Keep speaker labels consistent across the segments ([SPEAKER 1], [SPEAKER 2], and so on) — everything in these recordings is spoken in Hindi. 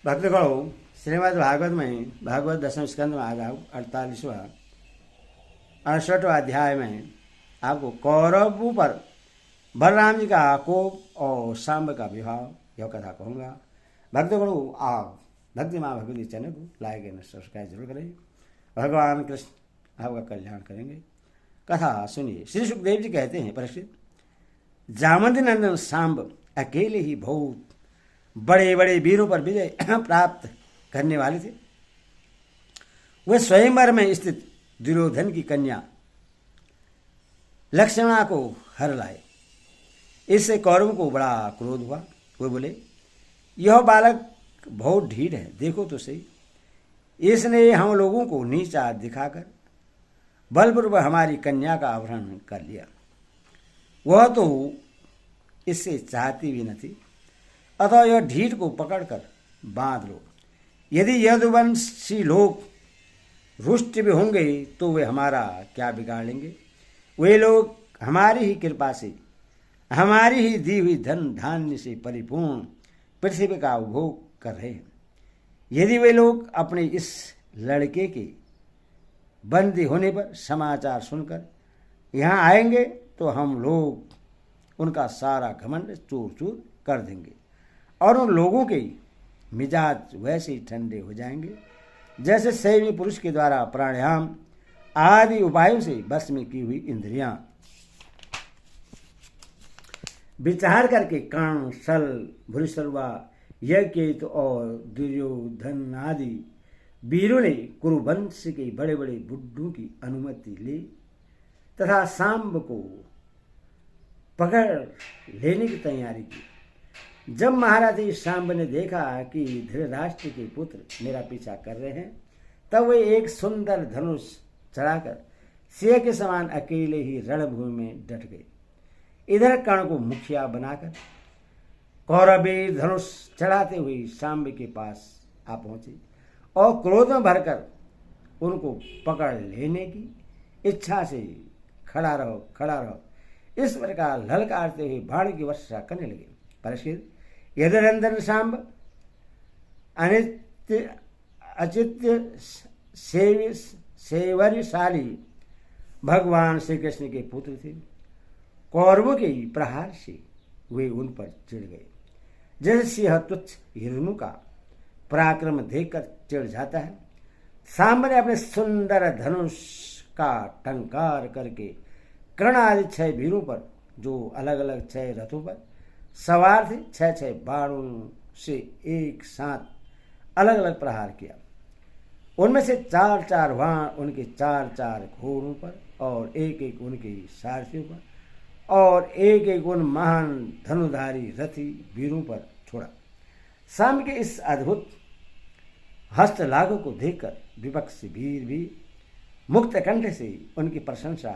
[SPEAKER 1] भक्तगणों, श्रीमद् भागवत में भागवत दसम स्कंद में आज 48वां 68वां अध्याय में आपको कौरवों पर बलराम जी का आकोप और सांब का विवाह यह कथा कहूँगा। भक्तगणों, आप भक्ति माँ भगवती चैनल को लाइक एंड सब्सक्राइब जरूर करें। भगवान कृष्ण आपका कल्याण करेंगे। कथा सुनिए। श्री सुखदेव जी कहते हैं, परीक्षित, जामवंत नंदन सांब अकेले ही बहुत बड़े बड़े वीरों पर विजय प्राप्त करने वाले थे। वे स्वयंवर में स्थित दुर्योधन की कन्या लक्ष्मणा को हर लाए। इससे कौरवों को बड़ा क्रोध हुआ। वे बोले, यह बालक बहुत ढीठ है, देखो तो सही। इसने हम लोगों को नीचा दिखाकर बलपूर्वक हमारी कन्या का अपहरण कर लिया। वह तो इससे चाहती भी न थी, अतः यह ढीठ को पकड़कर बांध लो। यदि यदुवंशी लोग रुष्ट भी होंगे तो वे हमारा क्या बिगाड़ लेंगे। वे लोग हमारी ही कृपा से, हमारी ही दी हुई धन धान्य से परिपूर्ण पृथ्वी का उपभोग कर रहे हैं। यदि वे लोग अपने इस लड़के के बंदी होने पर समाचार सुनकर यहाँ आएंगे तो हम लोग उनका सारा घमंड चूर चूर कर देंगे और उन लोगों के मिजाज वैसे ही ठंडे हो जाएंगे जैसे सैन्य पुरुष के द्वारा प्राणायाम आदि उपायों से बस में की हुई इंद्रियां। विचार करके कर्ण, सल, भूरिश्रवा, यज्ञकेतु और दुर्योधन आदि वीरों ने कुरुवंश के बड़े बड़े बुड्ढों की अनुमति ली तथा सांब को पकड़ लेने की तैयारी की। जब महाराज सांब ने देखा कि धृतराष्ट्र के पुत्र मेरा पीछा कर रहे हैं, तब वे एक सुंदर धनुष चढ़ाकर सिंह के समान अकेले ही रणभूमि में डट गए। इधर कर्ण को मुखिया बनाकर कौरवी धनुष चढ़ाते हुए सांब के पास आ पहुंचे और क्रोध में भरकर उनको पकड़ लेने की इच्छा से खड़ा रहो खड़ा रहो इस प्रकार ललकारते हुए बाण की वर्षा करने लगे। परीक्षित, यदुनंदन सांब अनित्य अचित्य सेवर्यशाली भगवान श्री कृष्ण के पुत्र थे। कौरवों के प्रहार से वे उन पर चिढ़ गए। जैसे सिंह तुच्छ हिरणों का पराक्रम देखकर चिढ़ जाता है, सांब ने अपने सुंदर धनुष का टंकार करके कर्ण आदि 6 वीरों पर, जो अलग अलग 6 रथों पर सवार थे, 6 बाणों से एक साथ अलग अलग प्रहार किया। उनमें से 4 बाण उनके 4 घोड़ों पर और एक उनके सारथियों पर और एक उन महान धनुधारी रथी वीरों पर छोड़ा। सांब के इस अद्भुत हस्तलाघव को देखकर विपक्षी वीर भी मुक्त कंठ से उनकी प्रशंसा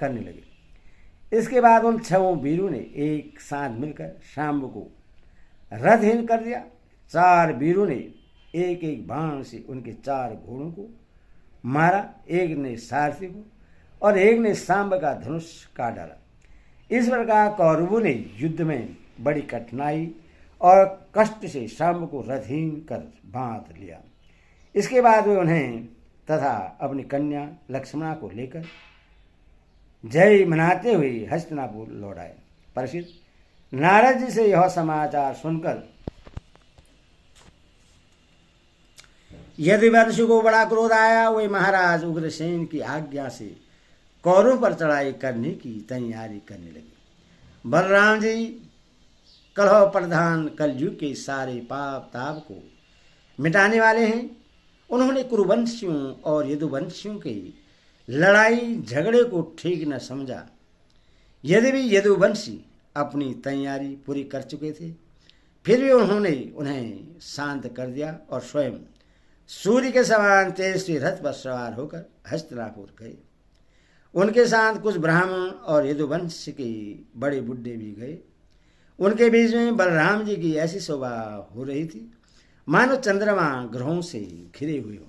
[SPEAKER 1] करने लगे। इसके बाद उन 6 वीरों ने एक साथ मिलकर सांब को रथहीन कर दिया। 4 वीरों ने एक बाण से उनके 4 घोड़ों को मारा। एक ने सारथी को और एक ने सांब का धनुष काट डाला। इस प्रकार कौरवों ने युद्ध में बड़ी कठिनाई और कष्ट से सांब को रथहीन कर बांध लिया। इसके बाद वे उन्हें तथा अपनी कन्या लक्ष्मणा को लेकर जय मनाते हुए हस्तिनापुर लौट आए। परीक्षित, नारद जी से यह समाचार सुनकर यदुवंश को बड़ा क्रोध आया। वे महाराज उग्रसेन की आज्ञा से कौरवों पर चढ़ाई करने की तैयारी करने लगे। बलराम जी कलह प्रधान कलयुग के सारे पाप ताप को मिटाने वाले हैं। उन्होंने कुरुवंशियों और यदुवंशियों के लड़ाई झगड़े को ठीक न समझा। यदि भी यदुवंशी अपनी तैयारी पूरी कर चुके थे, फिर भी उन्होंने उन्हें शांत कर दिया और स्वयं सूर्य के समान तेजस्वी रथ पर सवार होकर हस्तिनापुर गए। उनके साथ कुछ ब्राह्मण और यदुवंश के बड़े बुड्ढे भी गए। उनके बीच में बलराम जी की ऐसी शोभा हो रही थी मानो चंद्रमा ग्रहों से घिरे हुए हो।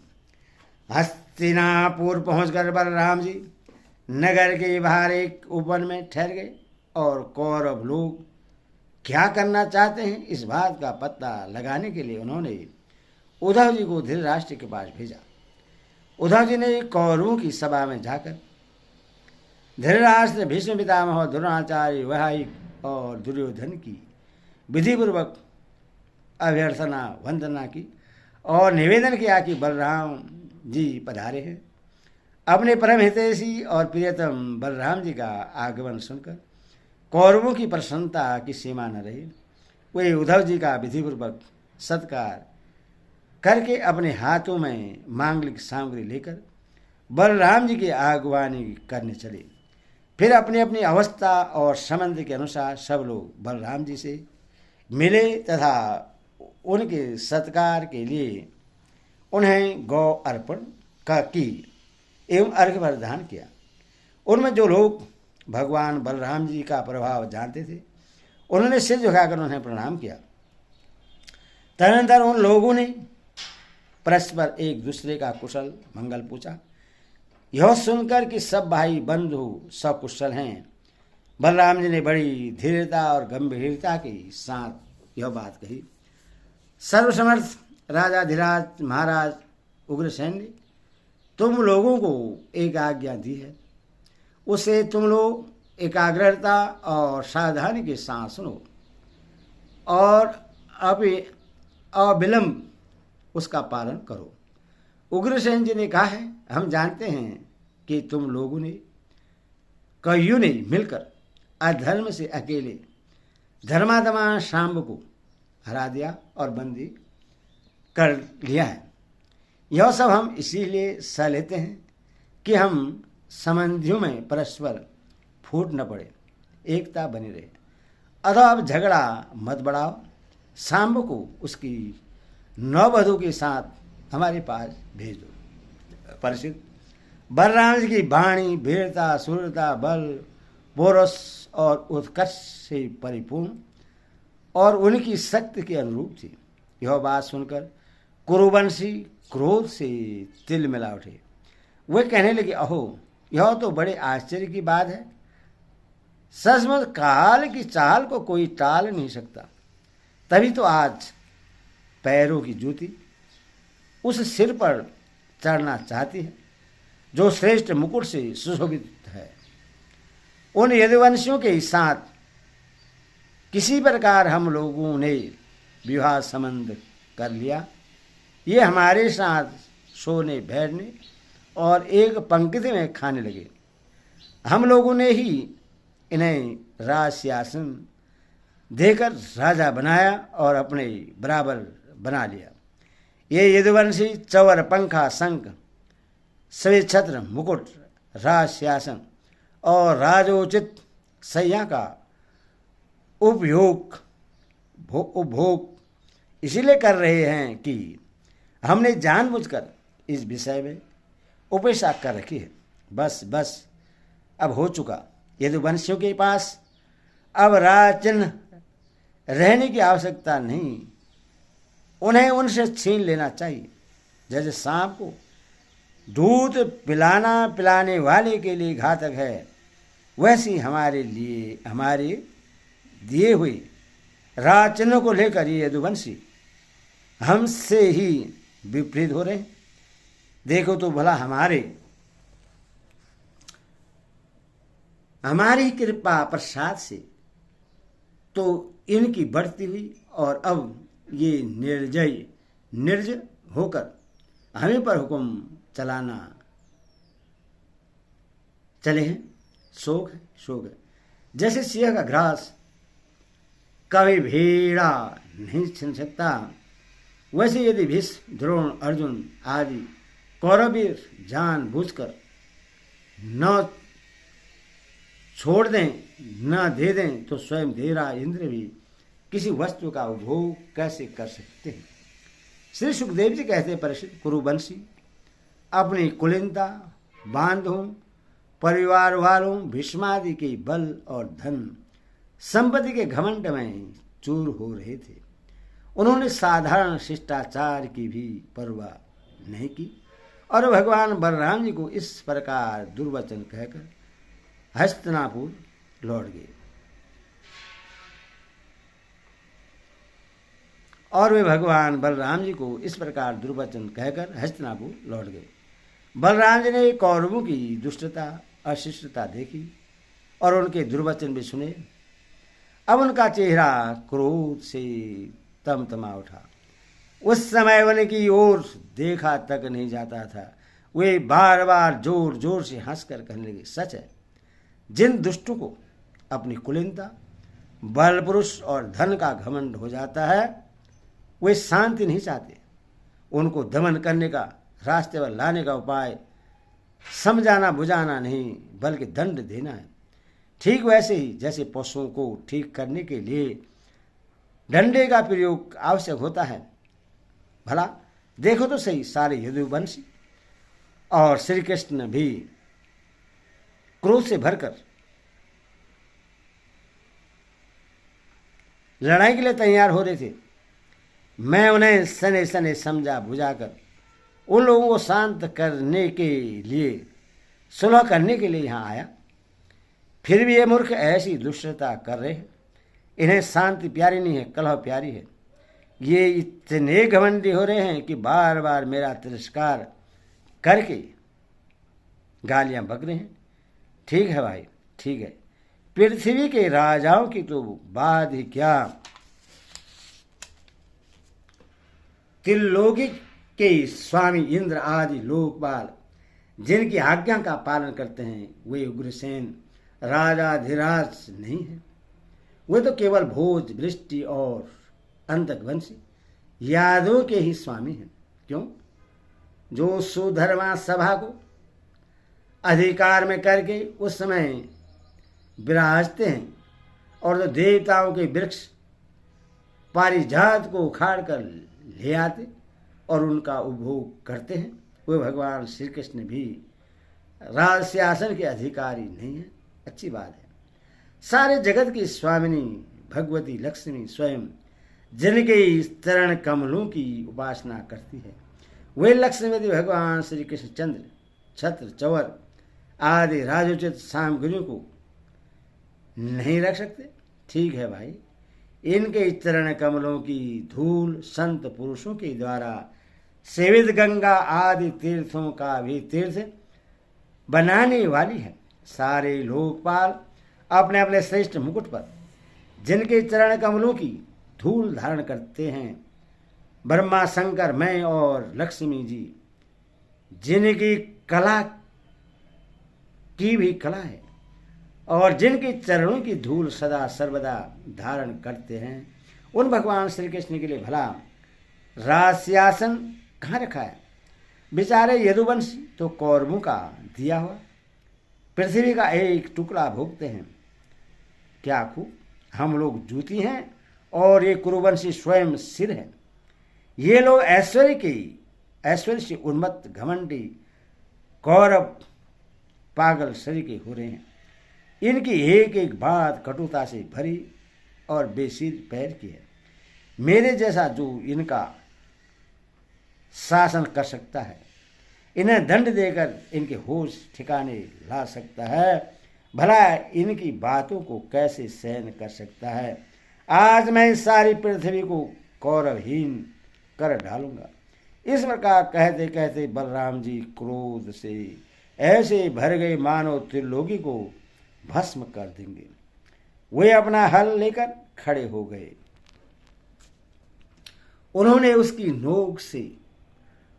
[SPEAKER 1] हस्तिनापुर पहुंचकर बलराम जी नगर के बाहर एक उपवन में ठहर गए और कौरव लोग क्या करना चाहते हैं इस बात का पता लगाने के लिए उन्होंने उद्धव जी को धृतराष्ट्र के पास भेजा। उद्धव जी ने कौरवों की सभा में जाकर धृतराष्ट्र, भीष्म पितामह, द्रोणाचार्य, वहाइक और दुर्योधन की विधिपूर्वक अभ्यर्थना वंदना की और निवेदन किया कि बलराम जी पधारे हैं। अपने परम हितैषी और प्रियतम बलराम जी का आगमन सुनकर कौरवों की प्रसन्नता की सीमा न रही। वे उद्धव जी का विधिपूर्वक सत्कार करके अपने हाथों में मांगलिक सामग्री लेकर बलराम जी की आगवानी करने चले। फिर अपनी अपनी अवस्था और संबंध के अनुसार सब लोग बलराम जी से मिले तथा उनके सत्कार के लिए उन्हें गौ अर्पण की एवं अर्घ्य प्रदान किया। उनमें जो लोग भगवान बलराम जी का प्रभाव जानते थे उन्होंने सिर झुकाकर उन्हें प्रणाम किया। तदनंतर उन लोगों ने परस्पर एक दूसरे का कुशल मंगल पूछा। यह सुनकर कि सब भाई बंधु सकुशल हैं, बलराम जी ने बड़ी धीरता और गंभीरता के साथ यह बात कही। सर्वसमर्थ राजाधिराज महाराज उग्रसेन ने तुम लोगों को एक आज्ञा दी है, उसे तुम लोग एकाग्रता और सावधानी के साथ सुनो और अविलंब उसका पालन करो। उग्रसेन जी ने कहा है, हम जानते हैं कि तुम लोगों ने कईयों ने मिलकर अधर्म से अकेले धर्मात्मा शाम्ब को हरा दिया और बंदी कर लिया है। यह सब हम इसीलिए सह लेते हैं कि हम संबंधियों में परस्पर फूट न पड़े, एकता बनी रहे। अतः अब झगड़ा मत बढ़ाओ, शाम्ब को उसकी नौवधू के साथ हमारे पास भेज दो। परिषद बलराम जी की वाणी वीरता, सूरता, बल, बोरस और उत्कर्ष से परिपूर्ण और उनकी शक्ति के अनुरूप थी। यह बात सुनकर कुरुवंशी क्रोध से तिल मिला उठे। वे कहने लगे, अहो यह तो बड़े आश्चर्य की बात है। सचमुच काल की चाल को कोई टाल नहीं सकता। तभी तो आज पैरों की जूती उस सिर पर चढ़ना चाहती है जो श्रेष्ठ मुकुट से सुशोभित है। उन यदुवंशियों के साथ किसी प्रकार हम लोगों ने विवाह संबंध कर लिया। ये हमारे साथ सोने बैठने और एक पंक्ति में खाने लगे। हम लोगों ने ही इन्हें राज सिंहासन देकर राजा बनाया और अपने बराबर बना लिया। ये यदुवंशी चवर, पंखा, शंख, सभी छत्र, मुकुट, राज सिंहासन और राजोचित सैया का उपभोग इसीलिए कर रहे हैं कि हमने जानबूझकर इस विषय में उपेक्षा कर रखी है। बस बस अब हो चुका। यदुवंशियों के पास अब राजचिन्ह रहने की आवश्यकता नहीं, उन्हें उनसे छीन लेना चाहिए। जैसे सांप को दूध पिलाने वाले के लिए घातक है, वैसे हमारे दिए हुए राजचिन्ह को लेकर ये यदुवंशी हमसे ही विपरीत हो रहे हैं। देखो तो भला हमारी कृपा प्रसाद से तो इनकी बढ़ती हुई और अब ये निर्ज होकर हमें पर हुक्म चलाना चले हैं। शोक है। जैसे सिंह का घास कभी भेड़ा नहीं छीन सकता, वैसे यदि भीष्म, द्रोण, अर्जुन आदि कौरवीर जानबूझकर न छोड़ दें न दे दें तो स्वयं धीरा इंद्र भी किसी वस्तु का उपभोग कैसे कर सकते हैं। श्री सुखदेव जी कहते हैं, परिषद कुरुवंशी अपनी कुलीनता, बांधों, परिवार वालों, भीष्मादि के बल और धन संपत्ति के घमंड में चूर हो रहे थे। उन्होंने साधारण शिष्टाचार की भी परवाह नहीं की और भगवान बलराम जी को इस प्रकार दुर्वचन कहकर हस्तिनापुर लौट गए। और वे भगवान बलराम जी को इस प्रकार दुर्वचन कहकर हस्तिनापुर लौट गए। बलराम जी ने कौरवों की दुष्टता अशिष्टता देखी और उनके दुर्वचन भी सुने। अब उनका चेहरा क्रोध से तमतमा उठा। उस समय उनकी ओर देखा तक नहीं जाता था। वे बार बार जोर जोर से हंसकर कहने लगे, सच है, जिन दुष्टों को अपनी कुलीनता, बल पुरुष और धन का घमंड हो जाता है, वे शांति नहीं चाहते। उनको दमन करने का, रास्ते पर लाने का उपाय समझाना बुझाना नहीं, बल्कि दंड देना है। ठीक वैसे ही जैसे पशुओं को ठीक करने के लिए डंडे का प्रयोग आवश्यक होता है। भला देखो तो सही, सारे यदुवंशी और श्री कृष्ण भी क्रोध से भरकर लड़ाई के लिए तैयार हो रहे थे। मैं उन्हें सने सने समझा बुझाकर उन लोगों को शांत करने के लिए, सुलह करने के लिए यहाँ आया। फिर भी ये मूर्ख ऐसी दुष्टता कर रहे हैं। इन्हें शांति प्यारी नहीं है, कलह प्यारी है। ये इतने घमंडी हो रहे हैं कि बार बार मेरा तिरस्कार करके गालियां बक रहे हैं। ठीक है भाई, ठीक है, पृथ्वी के राजाओं की तो बात ही क्या, त्रिलोकी के स्वामी इंद्र आदि लोकपाल जिनकी आज्ञा का पालन करते हैं, वे उग्रसेन राजाधिराज नहीं है। वे तो केवल भोज, वृष्टि और अंतकवंशी यादवों के ही स्वामी हैं। क्यों? जो सुधर्मा सभा को अधिकार में करके उस समय विराजते हैं और जो देवताओं के वृक्ष पारिजात को उखाड़ कर ले आते और उनका उपभोग करते हैं, वे भगवान श्री कृष्ण भी राज सिंहासन के अधिकारी नहीं है। अच्छी बात है। सारे जगत की स्वामिनी भगवती लक्ष्मी स्वयं जिनके इस चरण कमलों की उपासना करती है, वे लक्ष्मी भगवान श्री कृष्ण चंद्र, छत्र, चवर आदि राजोचित सामग्रियों को नहीं रख सकते। ठीक है भाई, इनके चरण कमलों की धूल संत पुरुषों के द्वारा सेवित गंगा आदि तीर्थों का भी तीर्थ बनाने वाली है। सारे लोकपाल अपने अपने श्रेष्ठ मुकुट पर जिनके चरण कमलों की धूल धारण करते हैं, ब्रह्मा, शंकर, मैं और लक्ष्मी जी जिनकी कला की भी कला है और जिनके चरणों की धूल सदा सर्वदा धारण करते हैं, उन भगवान श्री कृष्ण के लिए भला राज सिंहासन कहाँ रखा है? बेचारे यदुवंशी तो कौरवों का दिया हुआ पृथ्वी का एक टुकड़ा भोगते हैं। क्या खूब, हम लोग जूती हैं और ये कुरुवंशी स्वयं सिर है। ये लोग ऐश्वर्य से उन्मत्त घमंडी कौरव पागल शरीर के हो रहे हैं। इनकी एक एक बात कटुता से भरी और बेसिर पैर की है। मेरे जैसा जो इनका शासन कर सकता है, इन्हें दंड देकर इनके होश ठिकाने ला सकता है, भला इनकी बातों को कैसे सहन कर सकता है। आज मैं इस सारी पृथ्वी को कौरवहीन कर डालूंगा। इस प्रकार कहते कहते बलराम जी क्रोध से ऐसे भर गए मानो त्रिलोकी को भस्म कर देंगे। वे अपना हल लेकर खड़े हो गए। उन्होंने उसकी नोक से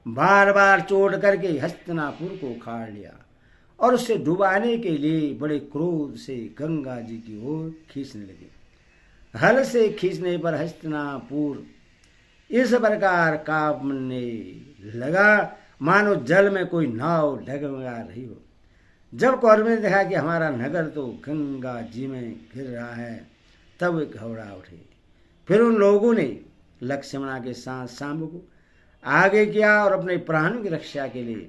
[SPEAKER 1] बार बार चोट करके हस्तिनापुर को उखाड़ लिया और उसे डुबाने के लिए बड़े क्रोध से गंगा जी की ओर खींचने लगे। हल से खींचने पर हस्तिनापुर इस प्रकार कांपने लगा मानो जल में कोई नाव डगमगा रही हो। जब कौरवों ने देखा कि हमारा नगर तो गंगा जी में गिर रहा है, तब वे घबरा उठे। फिर उन लोगों ने लक्ष्मणा के साथ शांब को आगे किया और अपने प्राणों की रक्षा के लिए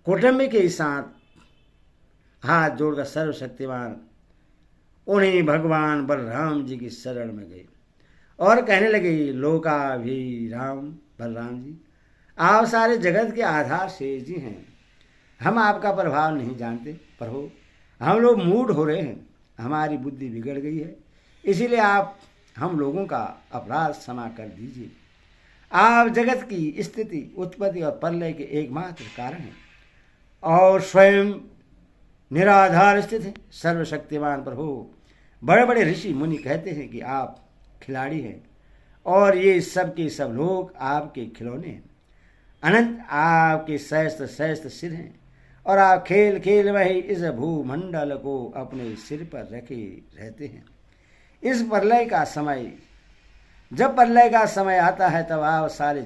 [SPEAKER 1] कौटुंबिक के साथ हाथ जोड़कर सर्वशक्तिमान उन्हीं भगवान बलराम जी की शरण में गए और कहने लगे, लोकाभिराम बलराम जी, आप सारे जगत के आधार से जी हैं। हम आपका प्रभाव नहीं जानते प्रभु। हम लोग मूड हो रहे हैं, हमारी बुद्धि बिगड़ गई है, इसीलिए आप हम लोगों का अपराध क्षमा कर दीजिए। आप जगत की स्थिति, उत्पत्ति और प्रलय के एकमात्र कारण हैं और स्वयं निराधार स्थित है। सर्वशक्तिमान प्रभु, बड़े बड़े ऋषि मुनि कहते हैं कि आप खिलाड़ी हैं और ये सब के सब लोग आपके खिलौने हैं। अनंत आपके सहस्त्र सहस्त्र सिर हैं और आप खेल खेल में ही इस भूमंडल को अपने सिर पर रखे रहते हैं। इस प्रलय का समय, जब प्रलय का समय आता है तब आप सारे